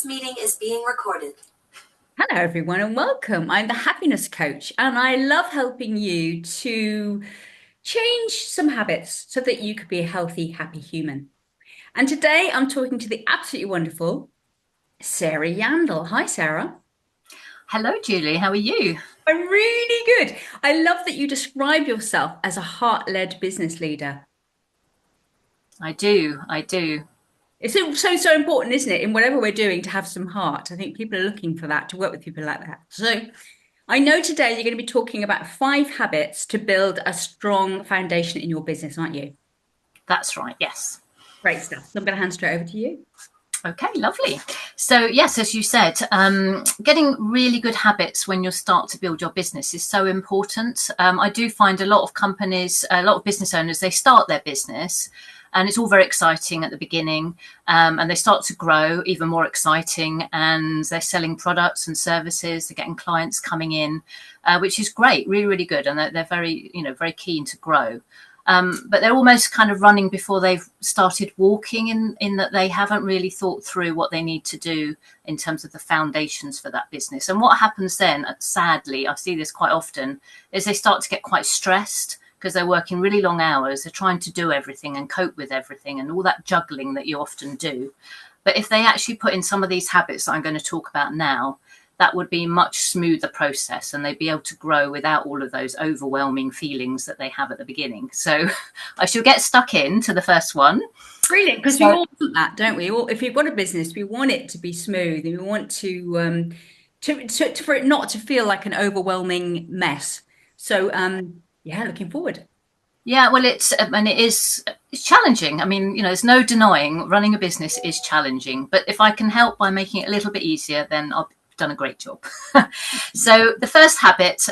This meeting is being recorded. Hello, everyone, and welcome. I'm the happiness coach, and I love helping you to change some habits so that you could be a healthy, happy human. And today I'm talking to the absolutely wonderful Sarah Yandell. Hi, Sarah. Hello, Julie. How are you? I'm really good. I love that you describe yourself as a heart-led business leader. I do. I do. It's so important, isn't it, in whatever we're doing to have some heart. I think people are looking for that, to work with people like that. So I know today you're going to be talking about 5 habits to build a strong foundation in your business, aren't you? That's right. Yes. Great stuff. So I'm going to hand straight over to you. Okay, lovely. So, yes, as you said, getting really good habits when you start to build your business is so important. I do find a lot of companies, a lot of business owners, they start their business and it's all very exciting at the beginning, and they start to grow even more exciting, and they're selling products and services, they're getting clients coming in, which is great, really, really good. And they're very, very keen to grow. But they're almost kind of running before they've started walking, in that they haven't really thought through what they need to do in terms of the foundations for that business. And what happens then, sadly, I see this quite often, is they start to get quite stressed because they're working really long hours. They're trying to do everything and cope with everything and all that juggling that you often do. But if they actually put in some of these habits that I'm going to talk about now, that would be a much smoother process, and they'd be able to grow without all of those overwhelming feelings that they have at the beginning. So I shall get stuck into the first one. Brilliant, because we So, all want that, don't we? All, if you've got a business, we want it to be smooth, and we want for it not to feel like an overwhelming mess. So, yeah, looking forward. yeah, well, it's challenging. I mean, there's no denying running a business is challenging, but if I can help by making it a little bit easier, then I've done a great job. So the first habit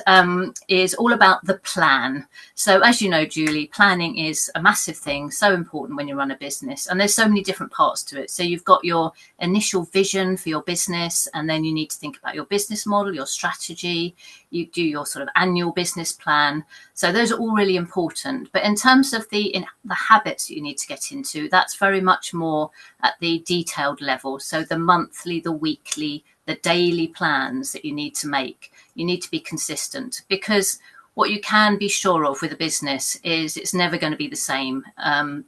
is all about the plan. So as you know, Julie, planning is a massive thing, so important when you run a business, and there's so many different parts to it. So you've got your initial vision for your business, and then you need to think about your business model, your strategy. You do your sort of annual business plan. So those are all really important. But in terms of the habits that you need to get into, that's very much more at the detailed level. So the monthly, the weekly, the daily plans that you need to make. You need to be consistent, because what you can be sure of with a business is it's never going to be the same.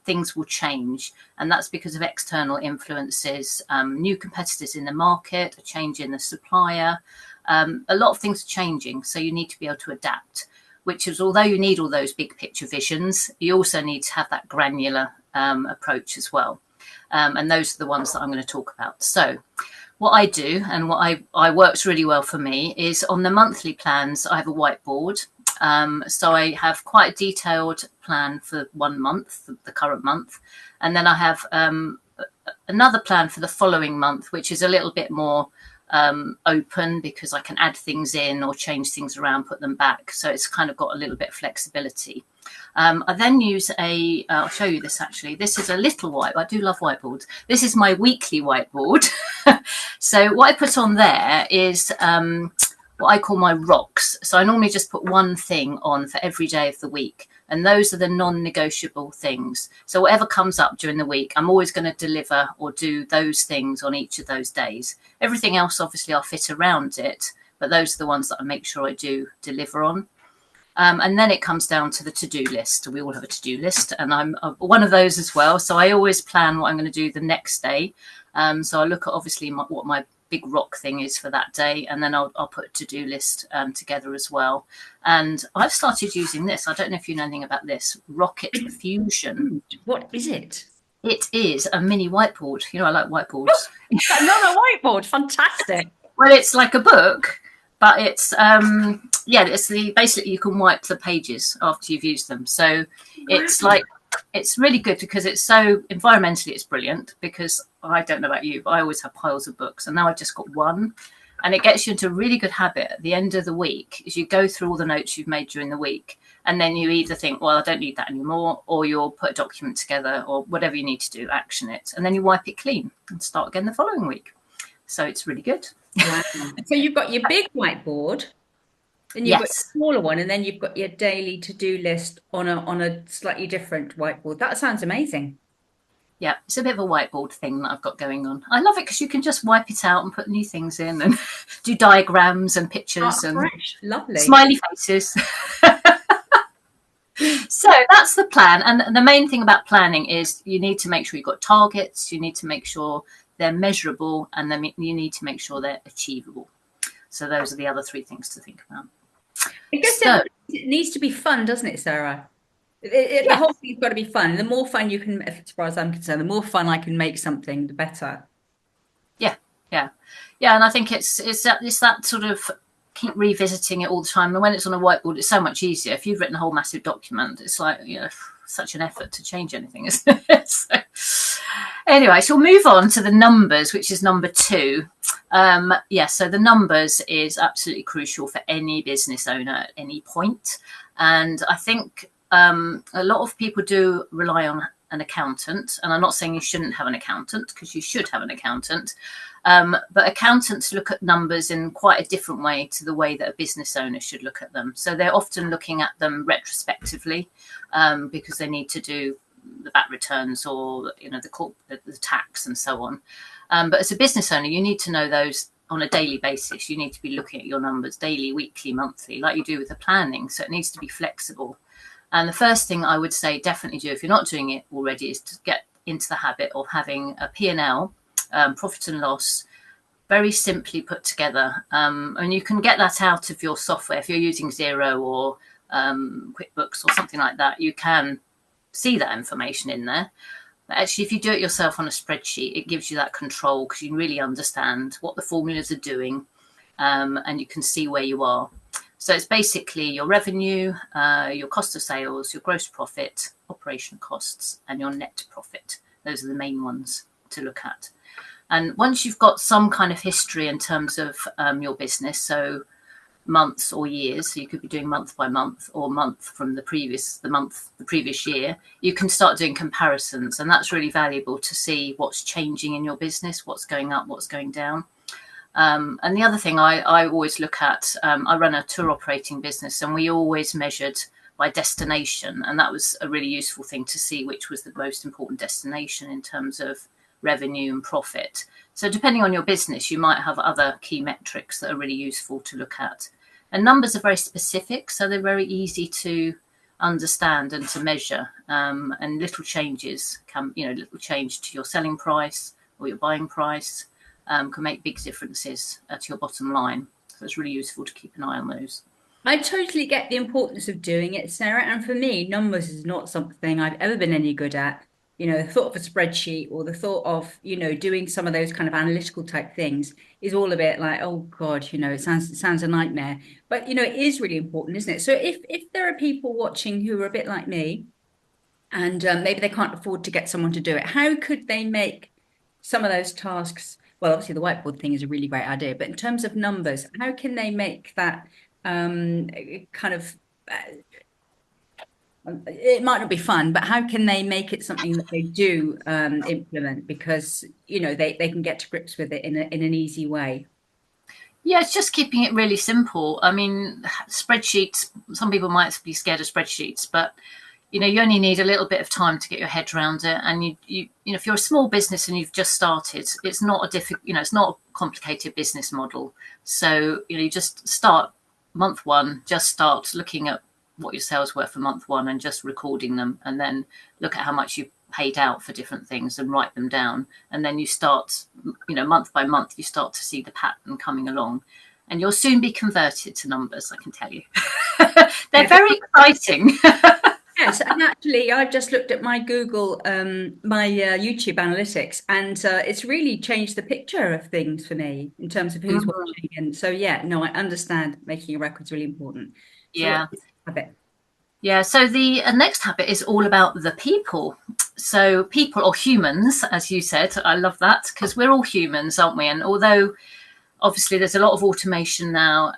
Things will change, and that's because of external influences, new competitors in the market, a change in the supplier. A lot of things are changing, so you need to be able to adapt, which is, although you need all those big picture visions, you also need to have that granular approach as well. And those are the ones that I'm going to talk about. So what I do, and what I works really well for me, is on the monthly plans, I have a whiteboard. So I have quite a detailed plan for 1 month, the current month. And then I have another plan for the following month, which is a little bit more open, because I can add things in or change things around, put them back. So it's kind of got a little bit of flexibility. I then use I'll show you this actually. This is a little whiteboard. I do love whiteboards. This is my weekly whiteboard. So what I put on there is what I call my rocks. So I normally just put one thing on for every day of the week. And those are the non-negotiable things. So whatever comes up during the week, I'm always going to deliver or do those things on each of those days. Everything else, obviously, I'll fit around it. But those are the ones that I make sure I do deliver on. And then it comes down to the to-do list. We all have a to-do list, and I'm one of those as well. So I always plan what I'm going to do the next day. So I look at, obviously, what my big rock thing is for that day, and then I'll put a to-do list together as well. And I've started using this. I don't know if you know anything about this, Rocket Fusion. What is it? It is a mini whiteboard. I like whiteboards. Another whiteboard. Fantastic. Well, it's like a book, but it's it's basically you can wipe the pages after you've used them. So it's like, it's really good because it's so environmentally, it's brilliant, because I don't know about you, but I always have piles of books, and now I've just got one. And it gets you into a really good habit at the end of the week, is you go through all the notes you've made during the week, and then you either think, well, I don't need that anymore, or you'll put a document together, or whatever you need to do, action it, and then you wipe it clean and start again the following week. So it's really good. Wow. So you've got your big whiteboard, then you've got a Yes. smaller one, and then you've got your daily to-do list on a slightly different whiteboard. That sounds amazing. Yeah, it's a bit of a whiteboard thing that I've got going on. I love it because you can just wipe it out and put new things in and do diagrams and Oh, pictures and fresh. Lovely. smiley faces. So that's the plan. And the main thing about planning is you need to make sure you've got targets, you need to make sure they're measurable, and then you need to make sure they're achievable. So those are the other three things to think about. I guess So, it needs to be fun, doesn't it, Sarah? The yeah, whole thing's got to be fun. The more fun you can, as far as I'm concerned, the more fun I can make something, the better. yeah, yeah, yeah. And I think it's that sort of keep revisiting it all the time. And when it's on a whiteboard, it's so much easier. If you've written a whole massive document, it's like, such an effort to change anything, isn't it? So, anyway, so we'll move on to the numbers, which is number 2. So the numbers is absolutely crucial for any business owner at any point. And I think a lot of people do rely on an accountant. And I'm not saying you shouldn't have an accountant, because you should have an accountant. But accountants look at numbers in quite a different way to the way that a business owner should look at them. So they're often looking at them retrospectively, because they need to do the VAT returns or the tax and so on. But as a business owner, you need to know those on a daily basis. You need to be looking at your numbers daily, weekly, monthly, like you do with the planning. So it needs to be flexible. And the first thing I would say definitely do, if you're not doing it already, is to get into the habit of having a P&L, profit and loss, very simply put together. And you can get that out of your software. If you're using Xero or QuickBooks or something like that, you can see that information in there. But actually, if you do it yourself on a spreadsheet, it gives you that control, because you can really understand what the formulas are doing, and you can see where you are. So it's basically your revenue, your cost of sales, your gross profit, operational costs, and your net profit. Those are the main ones to look at. And once you've got some kind of history in terms of your business, so months or years, so you could be doing month by month or month from the previous year, you can start doing comparisons. And that's really valuable to see what's changing in your business, what's going up, what's going down. And the other thing I always look at, I run a tour operating business, and we always measured by destination. And that was a really useful thing to see which was the most important destination in terms of revenue and profit. So depending on your business, you might have other key metrics that are really useful to look at. And numbers are very specific, so they're very easy to understand and to measure. And little changes little change to your selling price or your buying price can make big differences to your bottom line. So it's really useful to keep an eye on those. I totally get the importance of doing it, Sarah. And for me, numbers is not something I've ever been any good at. The thought of a spreadsheet or the thought of, doing some of those kind of analytical type things is all a bit like, oh God, it sounds a nightmare. But, it is really important, isn't it? So if there are people watching who are a bit like me, and maybe they can't afford to get someone to do it, how could they make some of those tasks? Well, obviously the whiteboard thing is a really great idea, but in terms of numbers, how can they make that kind of it might not be fun, but how can they make it something that they do implement, because they can get to grips with it in an easy way? Yeah, it's just keeping it really simple. I mean, spreadsheets, some people might be scared of spreadsheets, but you only need a little bit of time to get your head around it. And if you're a small business and you've just started, it's not it's not a complicated business model. So you just start month 1, just start looking at what your sales were for month 1 and just recording them, and then look at how much you paid out for different things and write them down. And then you start, month by month, you start to see the pattern coming along, and you'll soon be converted to numbers, I can tell you. They're very exciting. Yes, and actually, I've just looked at my Google, my YouTube analytics, and it's really changed the picture of things for me in terms of who's watching. And so, yeah, no, I understand making a record is really important. So Yeah. a bit. Yeah, so the next habit is all about the people. So people, or humans, as you said, I love that, because we're all humans, aren't we? And although obviously there's a lot of automation now,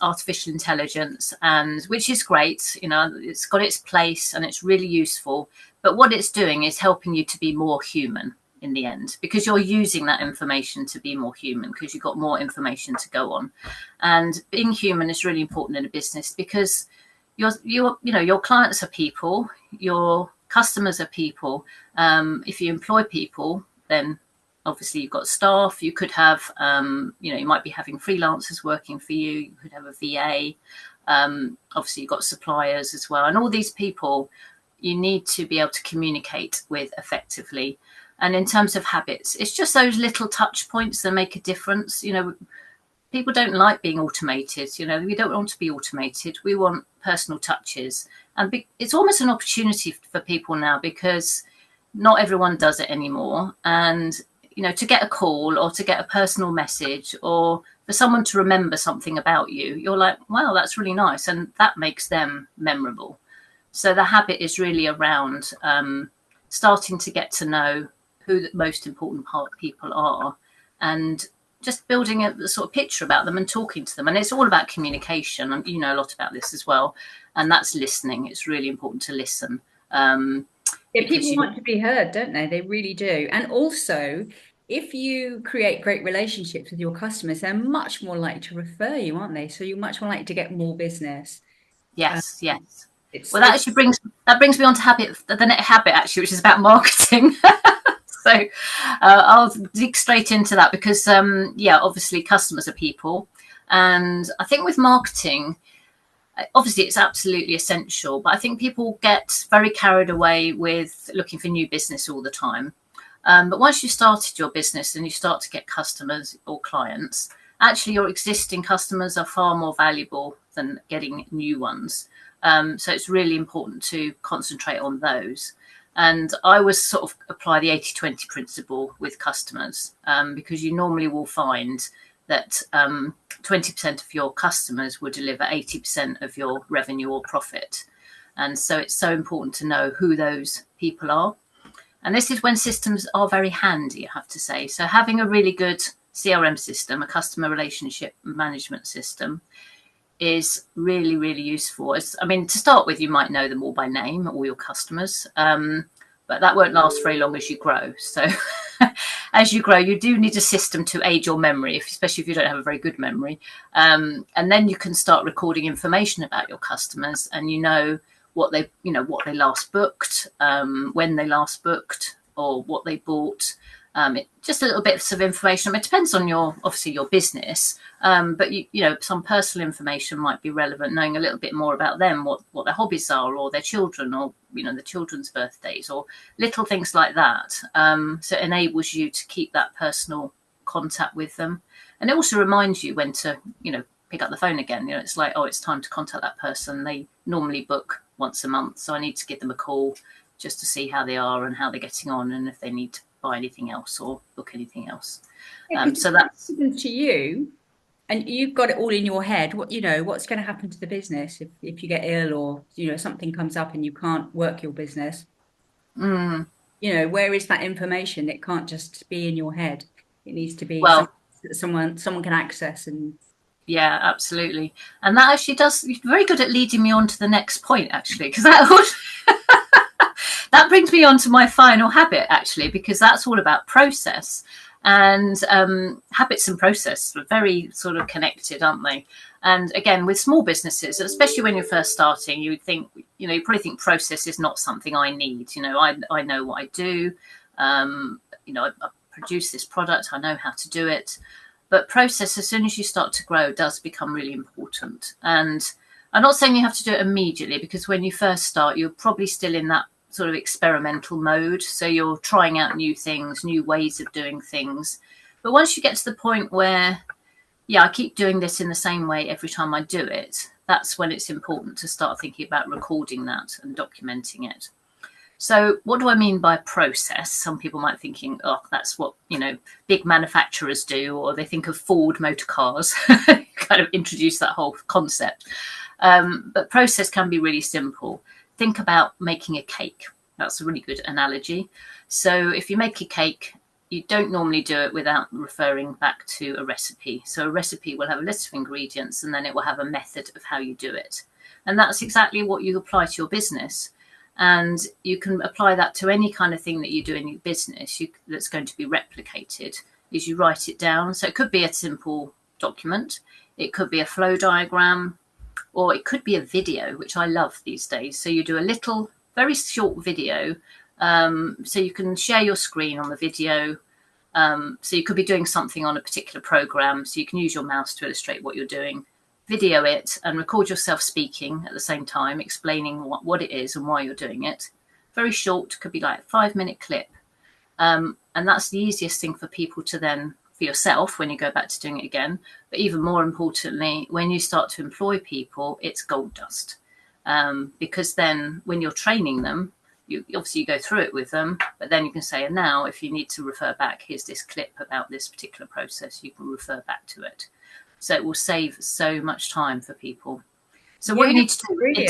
artificial intelligence, and which is great, it's got its place and it's really useful. But what it's doing is helping you to be more human in the end, because you're using that information to be more human, because you've got more information to go on. And being human is really important in a business, because your clients are people, your customers are people. If you employ people, then obviously you've got staff. You could have, you might be having freelancers working for you. You could have a VA. Obviously you've got suppliers as well. And all these people you need to be able to communicate with effectively. And in terms of habits, it's just those little touch points that make a difference. People don't like being automated. We don't want to be automated. We want personal touches. And it's almost an opportunity for people now, because not everyone does it anymore. And, to get a call or to get a personal message or for someone to remember something about you, you're like, wow, that's really nice. And that makes them memorable. So the habit is really around starting to get to know who the most important people are, and just building a sort of picture about them and talking to them. And it's all about communication. And you know a lot about this as well. And that's listening. It's really important to listen. People want to be heard, don't they? They really do. And also, if you create great relationships with your customers, they're much more likely to refer you, aren't they? So you're much more likely to get more business. Yes. That actually brings me on to the next habit, actually, which is about marketing. So I'll dig straight into that because, obviously customers are people. And I think with marketing, obviously it's absolutely essential, but I think people get very carried away with looking for new business all the time. But once you've started your business and you start to get customers or clients, actually your existing customers are far more valuable than getting new ones. So it's really important to concentrate on those. And I always sort of apply the 80-20 principle with customers, because you normally will find that 20% of your customers will deliver 80% of your revenue or profit. And so it's so important to know who those people are. And this is when systems are very handy, I have to say. So having a really good CRM system, a customer relationship management system, is really, really useful. To start with, you might know them all by name, all your customers, but that won't last very long as you grow. So as you grow, you do need a system to aid your memory, especially if you don't have a very good memory. And then you can start recording information about your customers, and what they last booked, when they last booked, or what they bought. Just a little bits of information. It depends on your business, but some personal information might be relevant. Knowing a little bit more about them, what their hobbies are, or their children, or the children's birthdays, or little things like that. So it enables you to keep that personal contact with them, and it also reminds you when to pick up the phone again. It's like, oh, it's time to contact that person. They normally book once a month, so I need to give them a call just to see how they are and how they're getting on, and if they need to buy anything else or book anything else. So that's to you, and you've got it all in your head. What's going to happen to the business if you get ill, or something comes up and you can't work your business. Where is that information? It can't just be in your head. It needs to be someone can access. And yeah, absolutely. And that actually you're very good at leading me on to the next point, actually, because that brings me on to my final habit, actually, because that's all about process. And habits and process are very sort of connected, aren't they? And again, with small businesses, especially when you're first starting, you probably think process is not something I need. I know what I do. I produce this product. I know how to do it. But process, as soon as you start to grow, does become really important. And I'm not saying you have to do it immediately, because when you first start, you're probably still in that sort of experimental mode. So you're trying out new things, new ways of doing things. But once you get to the point where, I keep doing this in the same way every time I do it, that's when it's important to start thinking about recording that and documenting it. So what do I mean by process? Some people might be thinking, oh, that's what, big manufacturers do, or they think of Ford motor cars, kind of introduce that whole concept. But process can be really simple. Think about making a cake. That's a really good analogy. So if you make a cake, you don't normally do it without referring back to a recipe. So a recipe will have a list of ingredients, and then it will have a method of how you do it. And that's exactly what you apply to your business. And you can apply that to any kind of thing that you do in your business that's going to be replicated, is you write it down. So it could be a simple document. It could be a flow diagram, or it could be a video, which I love these days. So you do a little very short video. So you can share your screen on the video. So you could be doing something on a particular program, so you can use your mouse to illustrate what you're doing, video it and record yourself speaking at the same time, explaining what it is and why you're doing it. Very short, could be like a 5-minute clip. And that's the easiest thing for people to then, for yourself, when you go back to doing it again. But even more importantly, when you start to employ people, it's gold dust. Because then when you're training them, you obviously go through it with them, but then you can say, and now if you need to refer back, here's this clip about this particular process, you can refer back to it. So it will save so much time for people. So what you need to do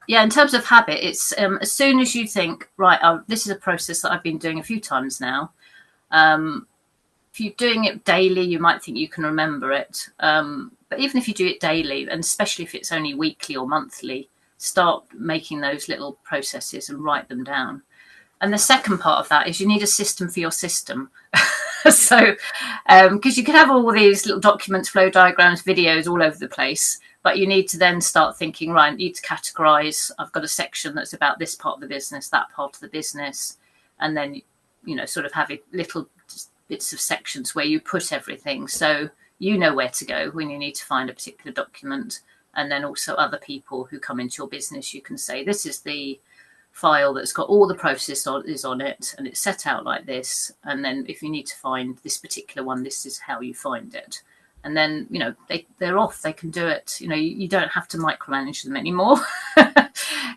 in terms of habit, it's as soon as you think, right, this is a process that I've been doing a few times now. If you're doing it daily, you might think you can remember it. But even if you do it daily, and especially if it's only weekly or monthly, start making those little processes and write them down. And the second part of that is you need a system for your system. So, because you can have all these little documents, flow diagrams, videos all over the place, but you need to then start thinking, right, I need to categorize. I've got a section that's about this part of the business, that part of the business. And then, sort of have little bits of sections where you put everything. So you know where to go when you need to find a particular document. And then also other people who come into your business, you can say, this is the file that's got all the processes on it, and it's set out like this. And then if you need to find this particular one, this is how you find it. And then, they're off, they can do it. You don't have to micromanage them anymore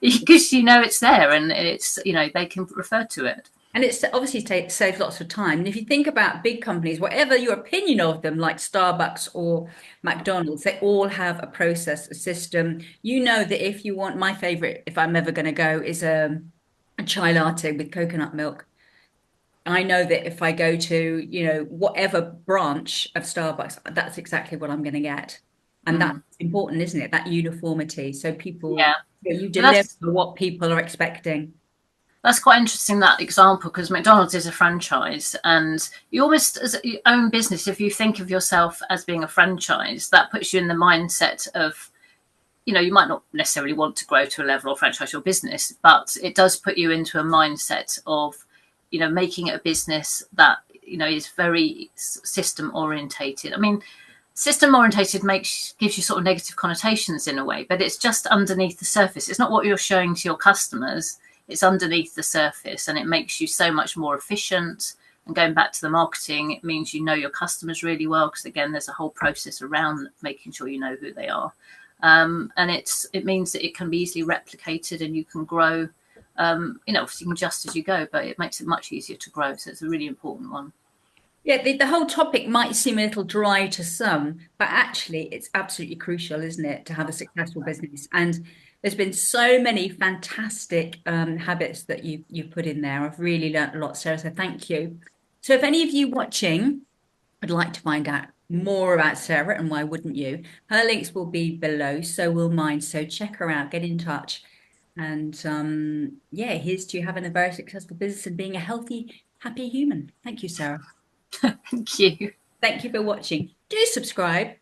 because it's there and it's, they can refer to it. And it's obviously saves lots of time. And if you think about big companies, whatever your opinion of them, like Starbucks or McDonald's, they all have a process, a system. You know that if you want, my favorite, if I'm ever going to go, is a chai latte with coconut milk. I know that if I go to, whatever branch of Starbucks, that's exactly what I'm going to get. And that's important, isn't it? That uniformity. So people, you deliver what people are expecting. That's quite interesting, that example, because McDonald's is a franchise, and you almost, as your own business, if you think of yourself as being a franchise, that puts you in the mindset of, you might not necessarily want to grow to a level or franchise your business, but it does put you into a mindset of, making it a business that, is very system orientated. I mean, system orientated gives you sort of negative connotations in a way, but it's just underneath the surface. It's not what you're showing to your customers. It's underneath the surface, and it makes you so much more efficient. And going back to the marketing, it means you know your customers really well, because again, there's a whole process around making sure you know who they are. And it means that it can be easily replicated, and you can grow, obviously you can adjust as you go, but it makes it much easier to grow. So it's a really important one. Yeah, the whole topic might seem a little dry to some, but actually it's absolutely crucial, isn't it, to have a successful business? And there's been so many fantastic habits that you've put in there. I've really learned a lot, Sarah, so thank you. So if any of you watching would like to find out more about Sarah, and why wouldn't you, her links will be below, so will mine. So check her out, get in touch. And here's to having a very successful business and being a healthy, happy human. Thank you, Sarah. Thank you. Thank you for watching. Do subscribe.